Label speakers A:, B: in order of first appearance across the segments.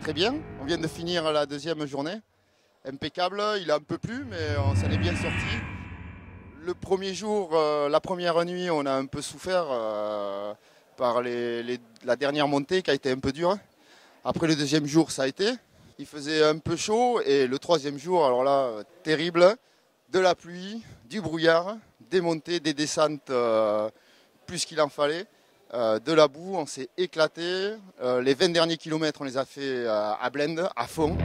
A: Très bien, on vient de finir la deuxième journée. Impeccable, il a un peu plu, mais on s'en est bien sorti. Le premier jour, la première nuit, on a un peu souffert par la dernière montée qui a été un peu dure. Après le deuxième jour, ça a été. Il faisait un peu chaud et le troisième jour, alors là, terrible. De la pluie, du brouillard, des montées, des descentes plus qu'il en fallait. De la boue, on s'est éclaté. Les 20 derniers kilomètres, on les a fait à Blende, à fond.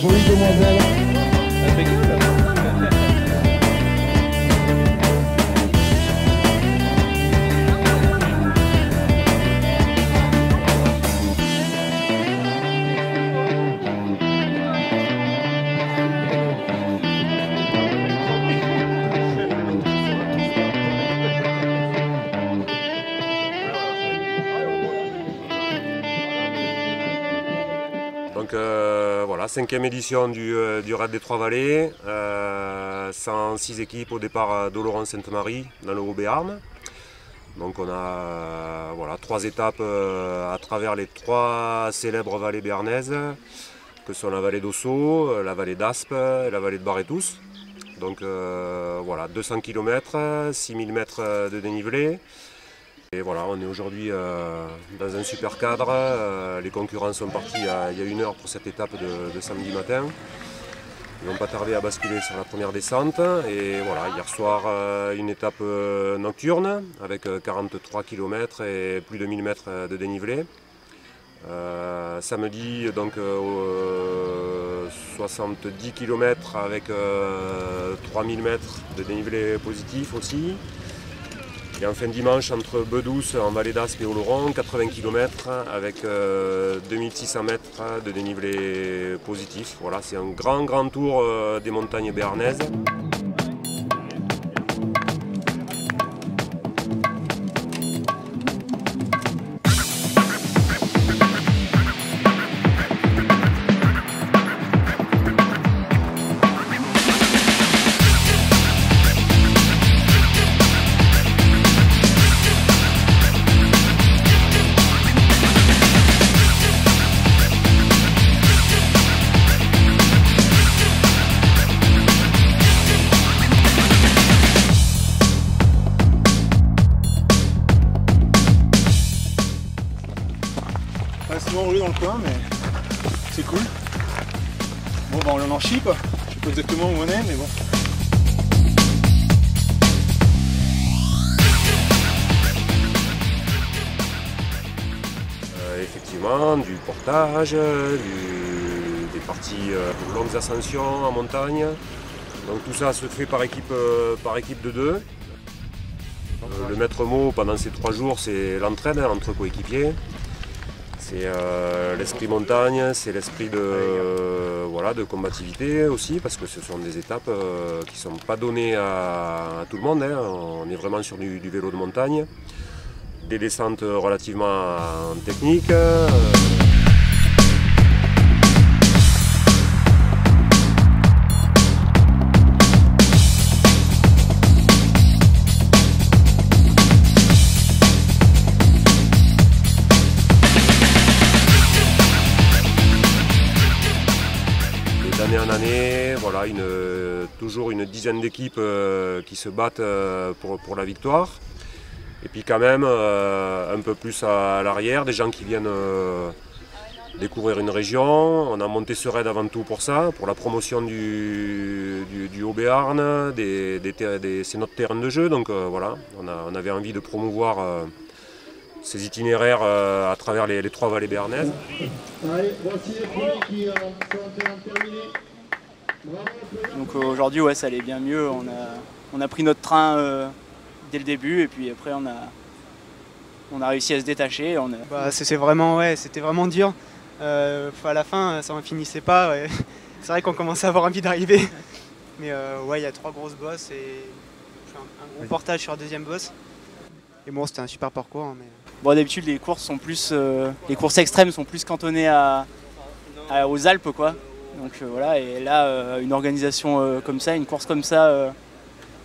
B: Jolie demoiselle.
C: Impeccable.
D: Donc voilà, 5e édition du Raid des Trois-Vallées, 106 équipes au départ d'Oloron-Sainte-Marie dans le Haut-Béarn. Donc on a voilà, 3 étapes à travers les 3 célèbres vallées béarnaises, que sont la vallée d'Ossau, la vallée d'Aspe et la vallée de Barétous. Donc voilà, 200 km, 6000 mètres de dénivelé. Et voilà, on est aujourd'hui dans un super cadre. Les concurrents sont partis il y a 1 heure pour cette étape de samedi matin. Ils n'ont pas tardé à basculer sur la première descente. Et voilà, hier soir, une étape nocturne avec 43 km et plus de 1000 mètres de dénivelé. Samedi, donc 70 km avec 3000 mètres de dénivelé positif aussi. Et enfin dimanche, entre Bedouce en vallée d'Aspe et Oloron, 80 km avec 2600 mètres de dénivelé positif. Voilà, c'est un grand tour des montagnes béarnaises.
C: Sinon on roule dans le coin, mais c'est cool. Bon bah on en chie quoi. Je sais pas exactement où on est, mais bon.
D: Effectivement, du portage, des parties de longues ascensions en montagne. Donc tout ça se fait par équipe de 2. Le maître mot pendant ces 3 jours, c'est l'entraide entre coéquipiers. C'est l'esprit montagne, c'est l'esprit de combativité aussi, parce que ce sont des étapes qui ne sont pas données à tout le monde. Hein. On est vraiment sur du vélo de montagne, des descentes relativement techniques. D'année en année, voilà, toujours une dizaine d'équipes qui se battent pour la victoire. Et puis quand même un peu plus à l'arrière, des gens qui viennent découvrir une région. On a monté ce raid avant tout pour ça, pour la promotion du Haut-Béarn, c'est notre terrain de jeu. Donc voilà, on avait envie de promouvoir ces itinéraires à travers les 3 vallées béarnaises.
B: Allez, voici les premiers qui sont terminés.
E: Donc aujourd'hui, ouais, ça allait bien mieux. On a pris notre train dès le début et puis après on a réussi à se détacher.
F: C'était vraiment dur. À la fin, ça n'en finissait pas. Ouais. C'est vrai qu'on commençait à avoir envie d'arriver. Mais ouais, il y a 3 grosses bosses et un gros portage sur la 2e bosse. Et bon, c'était un super parcours. Mais...
E: Bon, d'habitude, les courses extrêmes sont plus cantonnées aux Alpes, quoi. Donc voilà, et là, une organisation comme ça, une course comme ça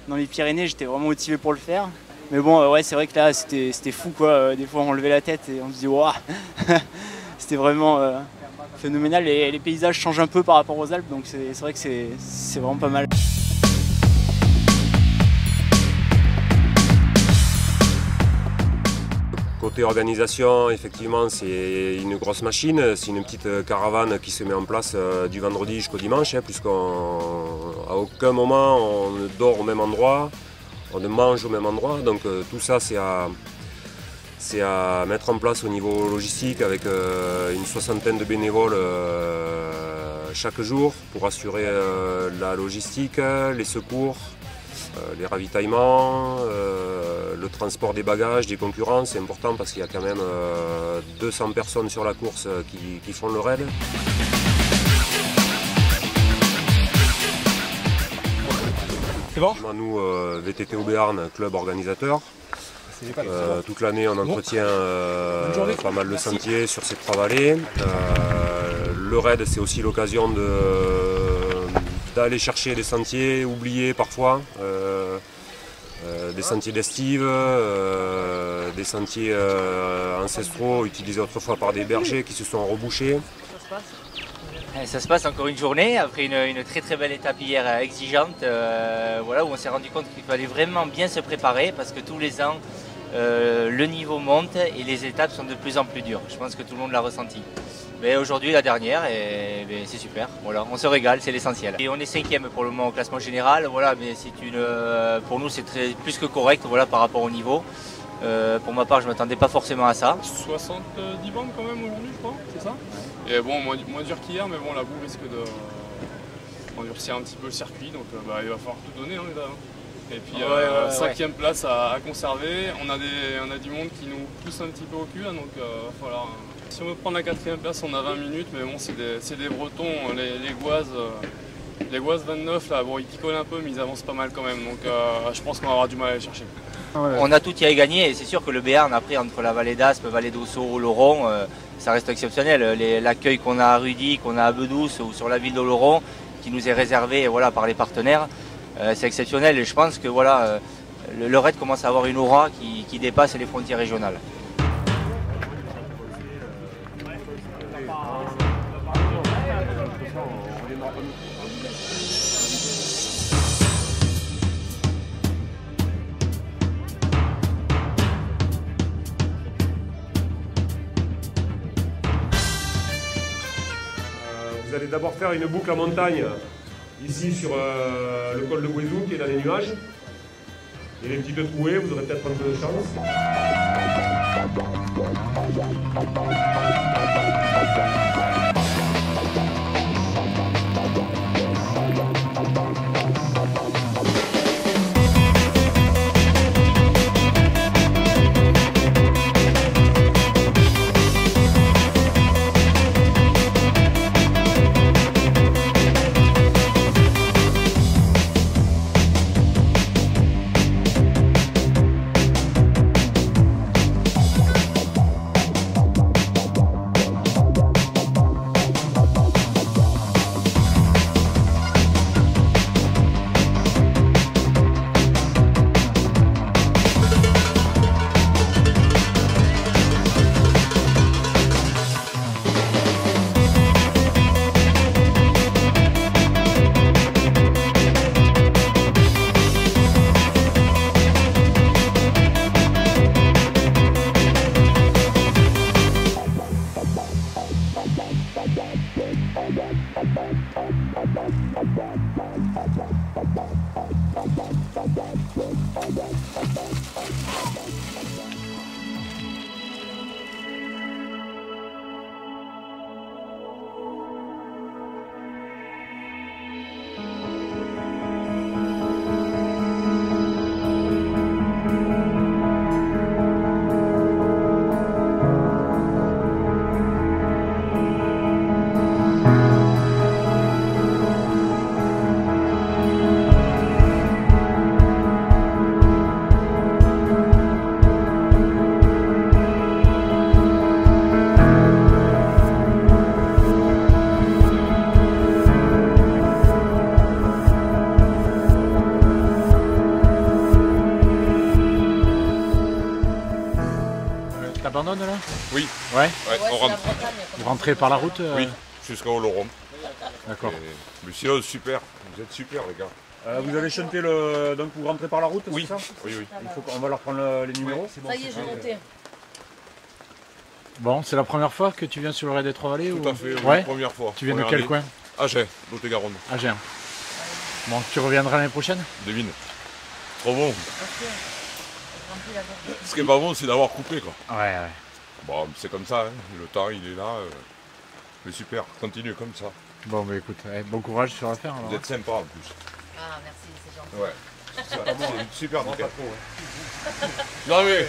E: dans les Pyrénées, j'étais vraiment motivé pour le faire. Mais bon, ouais, c'est vrai que là, c'était fou, quoi. Des fois, on levait la tête et on se dit, waouh, c'était vraiment phénoménal. Et les paysages changent un peu par rapport aux Alpes, donc c'est vrai que c'est vraiment pas mal.
D: Côté organisation, effectivement, c'est une grosse machine, c'est une petite caravane qui se met en place du vendredi jusqu'au dimanche, hein, puisqu'à aucun moment on ne dort au même endroit, on ne mange au même endroit, donc tout ça c'est à mettre en place au niveau logistique avec une 60aine de bénévoles chaque jour pour assurer la logistique, les secours, les ravitaillements, le transport des bagages, des concurrents, c'est important parce qu'il y a quand même 200 personnes sur la course qui font le raid.
C: C'est bon ?
D: Nous, VTT Haut-Béarn, club organisateur. Toute l'année, on entretient pas mal de sentiers sur ces 3 vallées. Le raid, c'est aussi l'occasion d'aller chercher des sentiers oubliés parfois, des sentiers d'estive, des sentiers ancestraux utilisés autrefois par des bergers qui se sont rebouchés.
G: Ça se passe encore une journée après une très très belle étape hier exigeante, voilà, où on s'est rendu compte qu'il fallait vraiment bien se préparer parce que tous les ans le niveau monte et les étapes sont de plus en plus dures. Je pense que tout le monde l'a ressenti. Mais aujourd'hui la dernière et c'est super, voilà, on se régale, c'est l'essentiel. Et on est 5e pour le moment au classement général, voilà, mais pour nous c'est plus que correct, voilà, par rapport au niveau. Pour ma part je ne m'attendais pas forcément à ça.
H: 70 bandes quand même aujourd'hui je crois, c'est ça? Et bon, moins dur qu'hier, mais bon la boue risque d'endurcir un petit peu le circuit, donc il va falloir tout donner, hein, les gars. Et puis 5e place à conserver, on a du monde qui nous pousse un petit peu au cul, hein, donc il va falloir... Si on veut prendre la 4e place, on a 20 minutes, mais bon, c'est des Bretons, les Goises 29, là, bon, ils picolent un peu, mais ils avancent pas mal quand même, donc je pense qu'on va avoir du mal à les chercher.
G: On a tout y à gagner, et c'est sûr que le Béarn, après, entre la vallée d'Aspe, vallée d'Ossau, Oloron, ça reste exceptionnel. L'accueil qu'on a à Rudy, qu'on a à Bedouce ou sur la ville d'Oloron, qui nous est réservé, voilà, par les partenaires, c'est exceptionnel, et je pense que voilà, le raid commence à avoir une aura qui dépasse les frontières régionales.
D: Vous allez d'abord faire une boucle en montagne, ici sur le col de Guézou qui est dans les nuages. Il est un petit peu troué, vous aurez peut-être un peu de chance.
I: abandonne là?
J: Oui.
I: Ouais,
J: On rentre.
I: vous rentrez par la route
J: Oui, jusqu'au Oloron.
I: D'accord.
J: Mais sinon, super. Vous êtes super, les gars.
K: Vous avez chanté donc vous rentrez par la route,
J: oui.
K: C'est ça?
J: Oui, oui.
K: Il faut qu'on va leur prendre les numéros.
L: Ça y est, j'ai noté.
I: Bon, c'est la première fois que tu viens sur le raid des Trois-Vallées?
J: Tout à fait, oui,
I: ouais.
J: première fois.
I: Tu viens de quel coin?
J: Agen, Lot-et-Garonne.
I: Agen. Bon, tu reviendras l'année prochaine?
J: Devine. Trop bon. Ce qui est pas bon, c'est d'avoir coupé, quoi.
I: Ouais.
J: Bon, c'est comme ça, hein. Le temps, il est là. Mais super, continue comme ça.
I: Bon, bah écoute, bon courage sur l'affaire.
J: Vous êtes sympa en plus.
L: Ah, merci, c'est gentil.
J: Ouais. C'est super nickel. Non mais,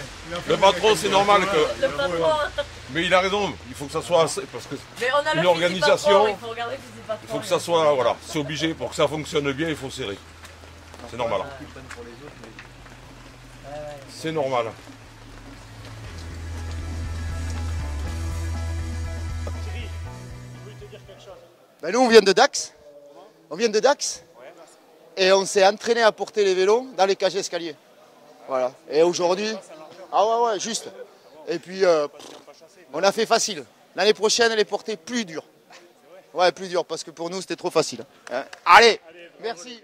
J: le patron, c'est normal que...
L: Le patron.
J: Mais il a raison, il faut que ça soit assez, parce que
L: Mais on a
J: une
L: le
J: organisation,
L: il faut regarder le fusil patron,
J: il faut que ça soit, voilà, c'est obligé, pour que ça fonctionne bien, il faut serrer. C'est normal. C'est normal.
A: Ben nous on vient de Dax. On vient de Dax. Et on s'est entraîné à porter les vélos dans les cages d'escalier. Voilà. Et aujourd'hui. Ah ouais, juste. Et puis on a fait facile. L'année prochaine, les porter plus dures. Ouais, plus dur, parce que pour nous c'était trop facile. Hein. Allez, merci.